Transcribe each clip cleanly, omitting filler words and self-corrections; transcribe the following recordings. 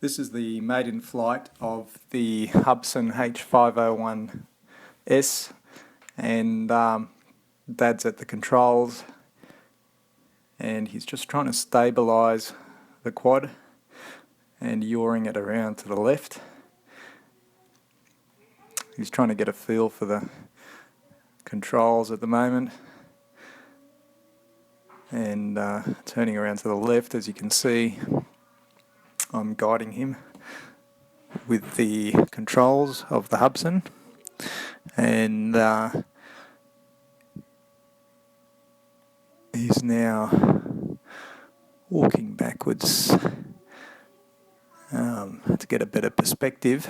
This is the maiden flight of the Hubsan H501s, and Dad's at the controls and he's just trying to stabilise the quad and yawing it around to the left. He's trying to get a feel for the controls at the moment and turning around to the left. As you can see, I'm guiding him with the controls of the Hubsan, and he's now walking backwards to get a better perspective.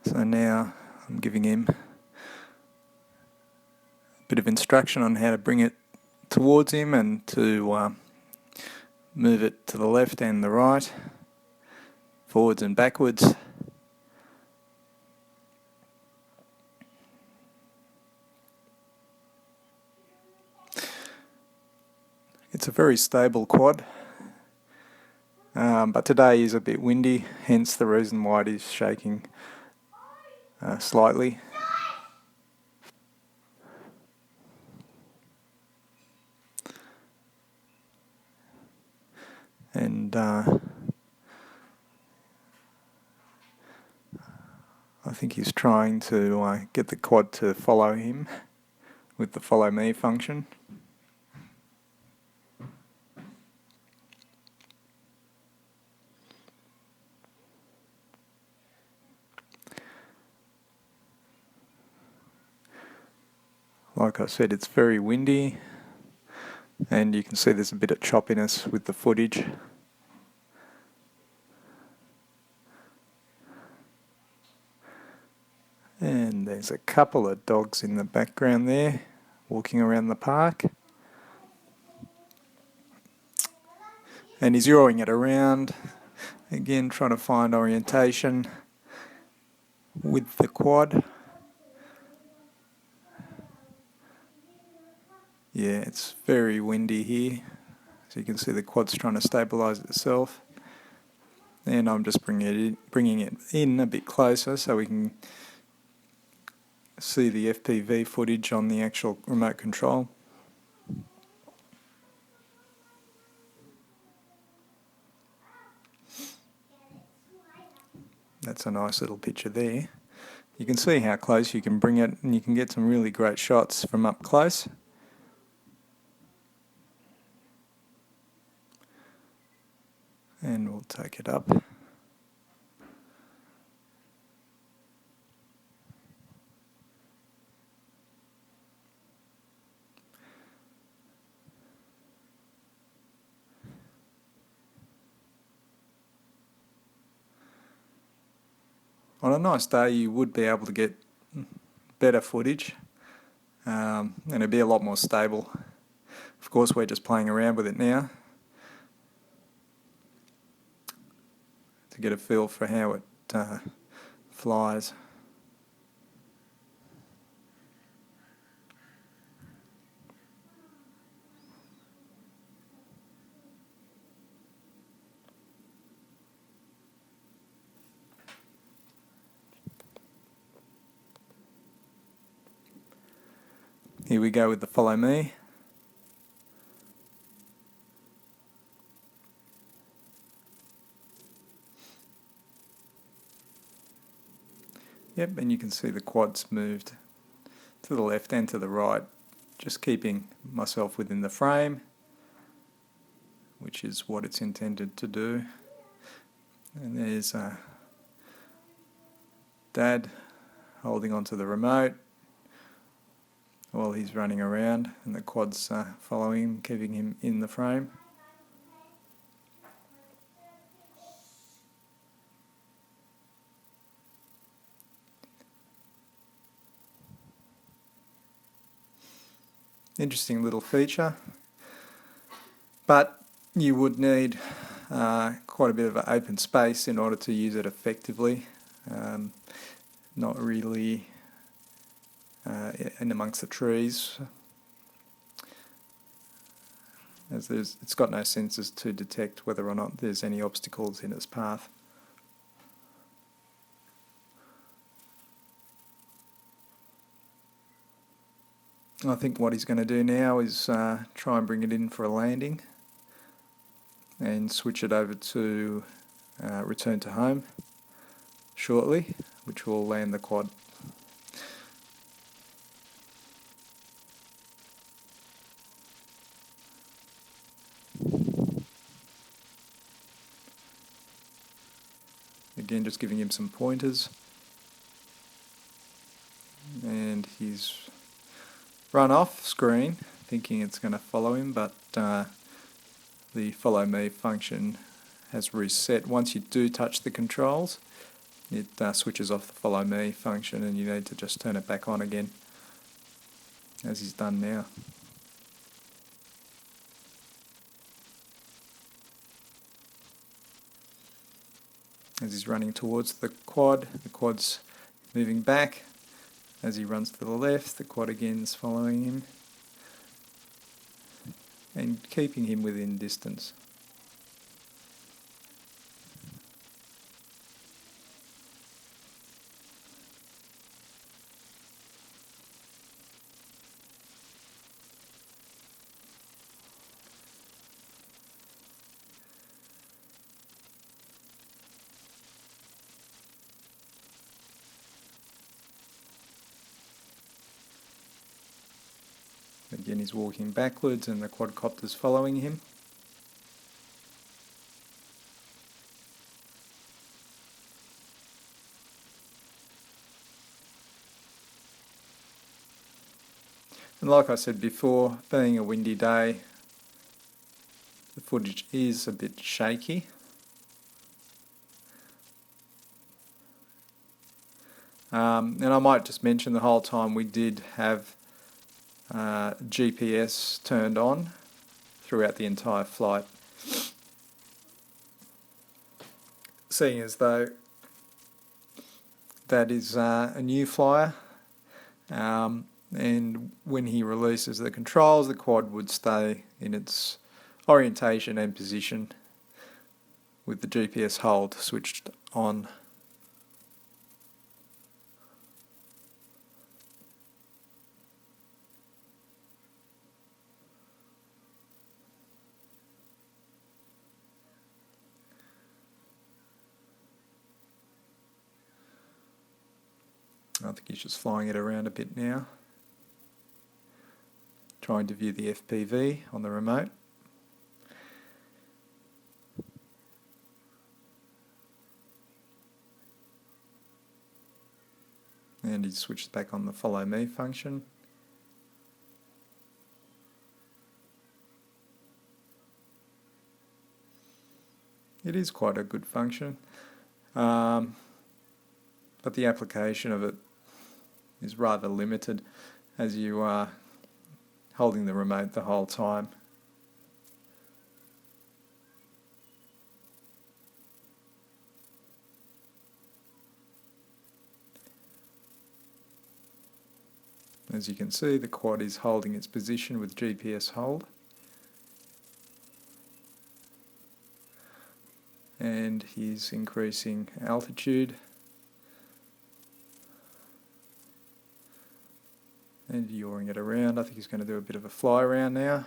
So now I'm giving him a bit of instruction on how to bring it towards him and to move it to the left and the right, forwards and backwards. It's a very stable quad, but today is a bit windy, hence the reason why it is shaking slightly. And I think he's trying to get the quad to follow him with the follow me function. Like I said, it's very windy, and you can see there's a bit of choppiness with the footage. And there's a couple of dogs in the background there, walking around the park. And he's zeroing it around, again trying to find orientation with the quad. Yeah, it's very windy here, so you can see the quad's trying to stabilise itself. And I'm just bringing it in a bit closer so we can see the FPV footage on the actual remote control. That's a nice little picture there. You can see how close you can bring it, and you can get some really great shots from up close. And we'll take it up. On a nice day you would be able to get better footage, and it'd be a lot more stable. Of course, we're just playing around with it now to get a feel for how it flies. Here we go with the follow me. Yep, and you can see the quad's moved to the left and to the right, just keeping myself within the frame, which is what it's intended to do. And there's Dad holding onto the remote while he's running around, and the quad's following him, keeping him in the frame. Interesting little feature, but you would need quite a bit of open space in order to use it effectively. Not really in amongst the trees. as it's got no sensors to detect whether or not there's any obstacles in its path. I think what he's going to do now is try and bring it in for a landing and switch it over to return to home shortly, which will land the quad. Again, just giving him some pointers, and he's run off screen thinking it's going to follow him, but the follow me function has reset. Once you do touch the controls, it switches off the follow me function, and you need to just turn it back on again, as he's done now. As he's running towards the quad's moving back. As he runs to the left, the quad again is following him and keeping him within distance. Again, he's walking backwards and the quadcopter's following him. And like I said before, being a windy day, the footage is a bit shaky. And I might just mention the whole time we did have GPS turned on throughout the entire flight, seeing as though that is a new flyer, and when he releases the controls, the quad would stay in its orientation and position with the GPS hold switched on. I think he's just flying it around a bit now, trying to view the FPV on the remote. And he's switched back on the follow me function. It is quite a good function, but the application of it is rather limited as you are holding the remote the whole time. As you can see, the quad is holding its position with GPS hold, and he's increasing altitude and yawing it around. I think he's going to do a bit of a fly around now.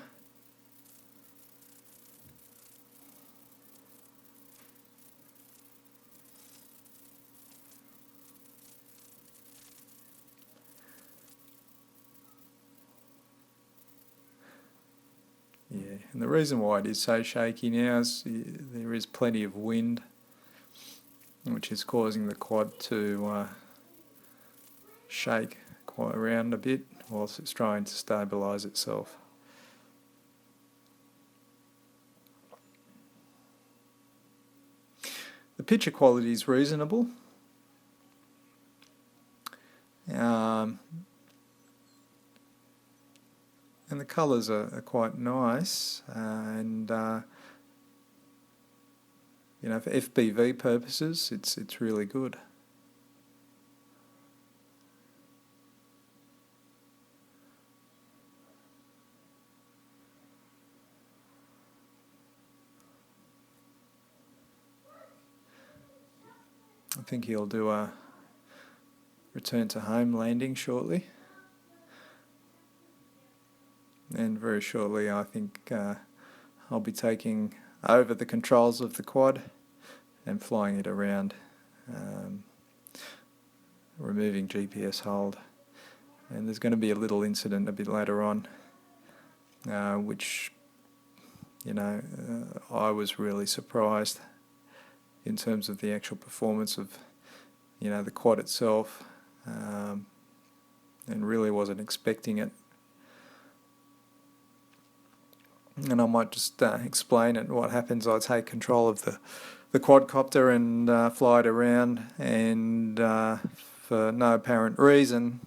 Yeah, and the reason why it is so shaky now is there is plenty of wind, which is causing the quad to shake quite around a bit whilst it's trying to stabilise itself. The picture quality is reasonable. And the colours are quite nice, and you know, for FPV purposes, it's really good. think he'll do a return to home landing shortly. And very shortly I think I'll be taking over the controls of the quad and flying it around, removing GPS hold. And there's going to be a little incident a bit later on, which, I was really surprised in terms of the actual performance of, the quad itself, and really wasn't expecting it. And I might just explain it. What happens, I take control of the quadcopter and fly it around, and for no apparent reason,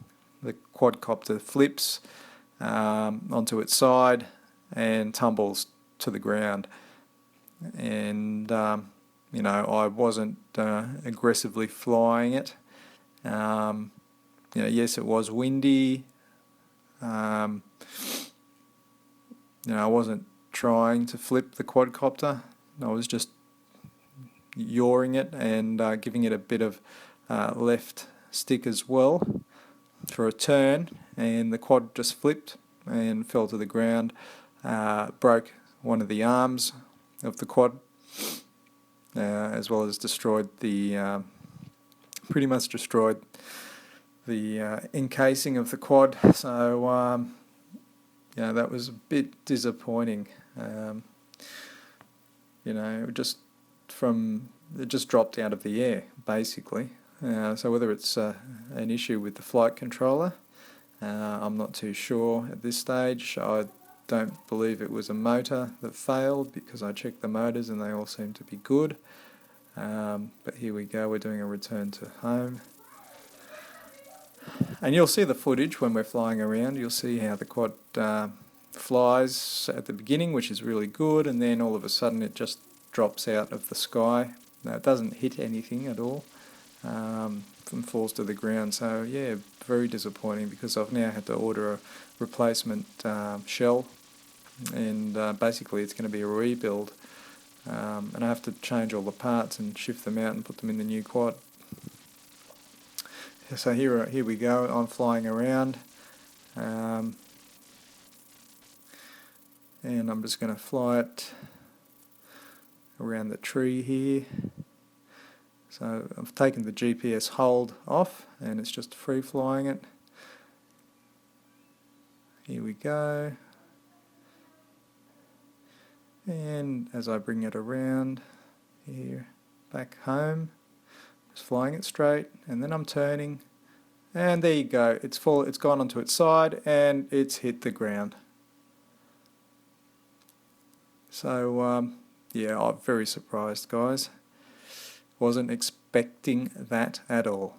the quadcopter flips onto its side and tumbles to the ground. And, I wasn't aggressively flying it. Yes, it was windy. I wasn't trying to flip the quadcopter. I was just yawing it and giving it a bit of left stick as well for a turn, and the quad just flipped and fell to the ground, broke one of the arms of the quad, as well as pretty much destroyed the encasing of the quad. So that was a bit disappointing. It just dropped out of the air, basically. So whether it's an issue with the flight controller, I'm not too sure at this stage. I don't believe it was a motor that failed, because I checked the motors and they all seem to be good. But here we go, we're doing a return to home. And you'll see the footage when we're flying around. You'll see how the quad flies at the beginning, which is really good, and then all of a sudden it just drops out of the sky. Now, it doesn't hit anything at all, and falls to the ground. So yeah, very disappointing, because I've now had to order a replacement shell, and basically it's going to be a rebuild, and I have to change all the parts and shift them out and put them in the new quad. So here we go, I'm flying around, and I'm just going to fly it around the tree here. So I've taken the GPS hold off and it's just free flying it. Here we go. And as I bring it around here, back home, just flying it straight, and then I'm turning, and there you go, it's gone onto its side and it's hit the ground. So yeah, I'm very surprised, guys. Wasn't expecting that at all.